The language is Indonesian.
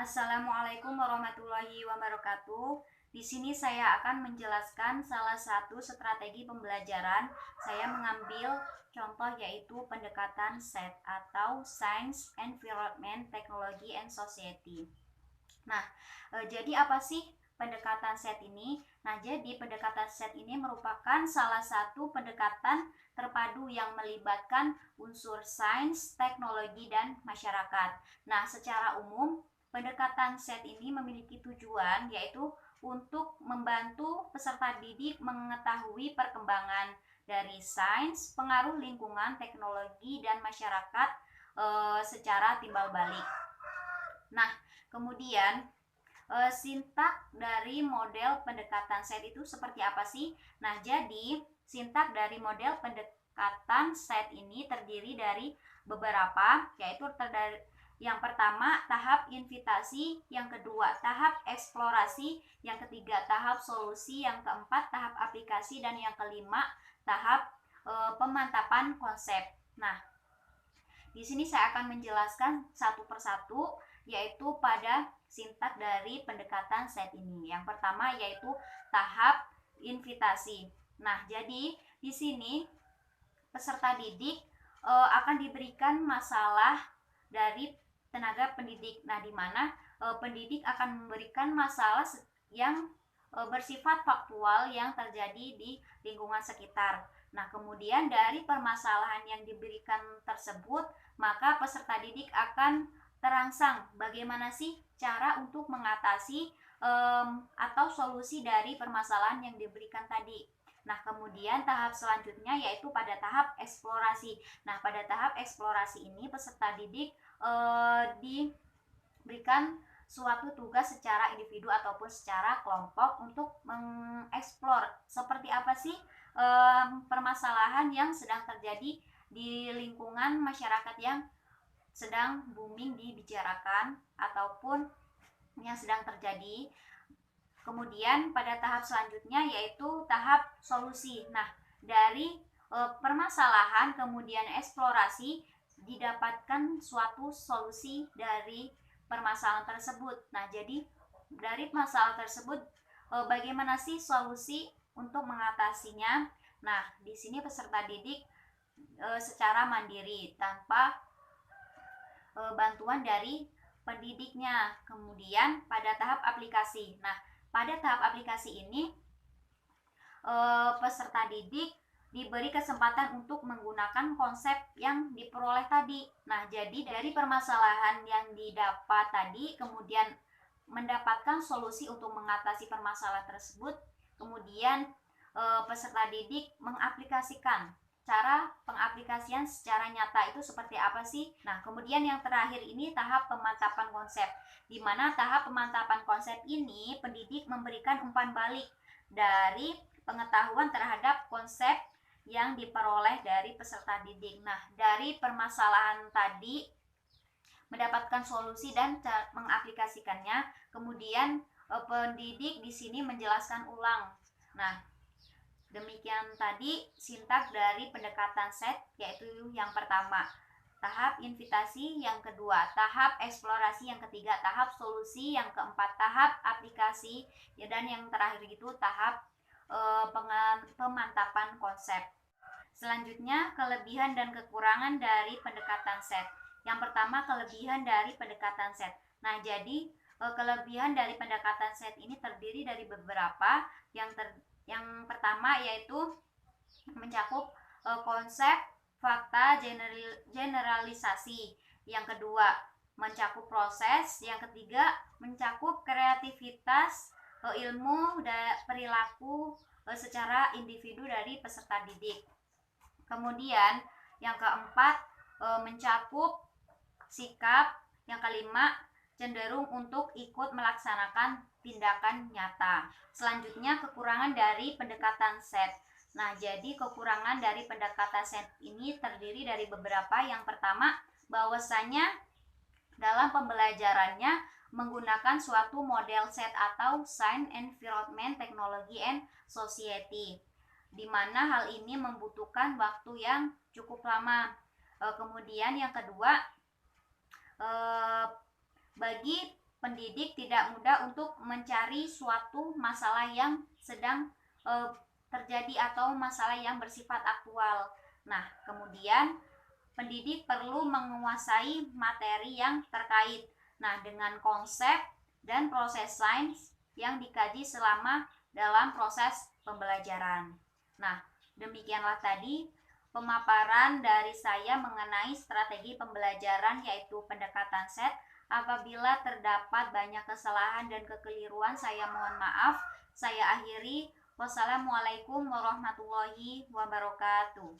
Assalamualaikum warahmatullahi wabarakatuh. Di sini saya akan menjelaskan salah satu strategi pembelajaran. Saya mengambil contoh yaitu pendekatan SET atau Science, Environment, Technology, and Society. Nah, jadi apa sih pendekatan SET ini? Nah, jadi pendekatan SET ini merupakan salah satu pendekatan terpadu yang melibatkan unsur sains, teknologi, dan masyarakat. Nah, secara umum pendekatan SET ini memiliki tujuan yaitu untuk membantu peserta didik mengetahui perkembangan dari sains, pengaruh lingkungan, teknologi, dan masyarakat secara timbal balik. Nah, kemudian sintak dari model pendekatan SET itu seperti apa sih? Nah, jadi sintak dari model pendekatan SET ini terdiri dari beberapa, yaitu yang pertama tahap invitasi, yang kedua tahap eksplorasi, yang ketiga tahap solusi, yang keempat tahap aplikasi, dan yang kelima tahap pemantapan konsep. Nah, di sini saya akan menjelaskan satu persatu, yaitu pada sintak dari pendekatan SET ini. Yang pertama yaitu tahap invitasi. Nah, jadi di sini peserta didik akan diberikan masalah dari tenaga pendidik. Nah, di mana pendidik akan memberikan masalah yang bersifat faktual yang terjadi di lingkungan sekitar. Nah, kemudian dari permasalahan yang diberikan tersebut, maka peserta didik akan terangsang bagaimana sih cara untuk mengatasi atau solusi dari permasalahan yang diberikan tadi. Nah, kemudian tahap selanjutnya yaitu pada tahap eksplorasi. Nah, pada tahap eksplorasi ini peserta didik diberikan suatu tugas secara individu ataupun secara kelompok untuk mengeksplor seperti apa sih permasalahan yang sedang terjadi di lingkungan masyarakat yang sedang booming dibicarakan ataupun yang sedang terjadi. Kemudian pada tahap selanjutnya yaitu tahap solusi. Nah, dari permasalahan kemudian eksplorasi didapatkan suatu solusi dari permasalahan tersebut. Nah, jadi dari masalah tersebut bagaimana sih solusi untuk mengatasinya? Nah, di sini peserta didik secara mandiri tanpa bantuan dari pendidiknya. Kemudian pada tahap aplikasi. Nah, pada tahap aplikasi ini peserta didik diberi kesempatan untuk menggunakan konsep yang diperoleh tadi. Nah, jadi dari permasalahan yang didapat tadi kemudian mendapatkan solusi untuk mengatasi permasalahan tersebut. Kemudian peserta didik mengaplikasikan. Cara pengaplikasian secara nyata itu seperti apa sih? Nah, kemudian yang terakhir ini tahap pemantapan konsep. Di mana tahap pemantapan konsep ini pendidik memberikan umpan balik dari pengetahuan terhadap konsep yang diperoleh dari peserta didik. Nah, dari permasalahan tadi mendapatkan solusi dan mengaplikasikannya. Kemudian pendidik di sini menjelaskan ulang. Nah, demikian tadi sintak dari pendekatan SET, yaitu yang pertama tahap invitasi, yang kedua tahap eksplorasi, yang ketiga tahap solusi, yang keempat tahap aplikasi, dan yang terakhir itu tahap pemantapan konsep. Selanjutnya kelebihan dan kekurangan dari pendekatan SET. Yang pertama kelebihan dari pendekatan SET. Nah, jadi kelebihan dari pendekatan SET ini terdiri dari beberapa. Yang pertama yaitu mencakup konsep, fakta, generalisasi. Yang kedua mencakup proses. Yang ketiga mencakup kreativitas, ilmu, dan perilaku secara individu dari peserta didik. Kemudian yang keempat mencakup sikap. Yang kelima cenderung untuk ikut melaksanakan tindakan nyata. Selanjutnya kekurangan dari pendekatan SET. Nah, jadi kekurangan dari pendekatan SET ini terdiri dari beberapa. Yang pertama, bahwasanya dalam pembelajarannya menggunakan suatu model SET atau Science, Environment, Technology, and Society, di mana hal ini membutuhkan waktu yang cukup lama. Kemudian yang kedua, bagi pendidik tidak mudah untuk mencari suatu masalah yang sedang terjadi atau masalah yang bersifat aktual. Nah, kemudian pendidik perlu menguasai materi yang terkait. Nah, dengan konsep dan proses sains yang dikaji selama dalam proses pembelajaran. Nah, demikianlah tadi pemaparan dari saya mengenai strategi pembelajaran, yaitu pendekatan SET. Apabila terdapat banyak kesalahan dan kekeliruan, saya mohon maaf. Saya akhiri. Wassalamualaikum warahmatullahi wabarakatuh.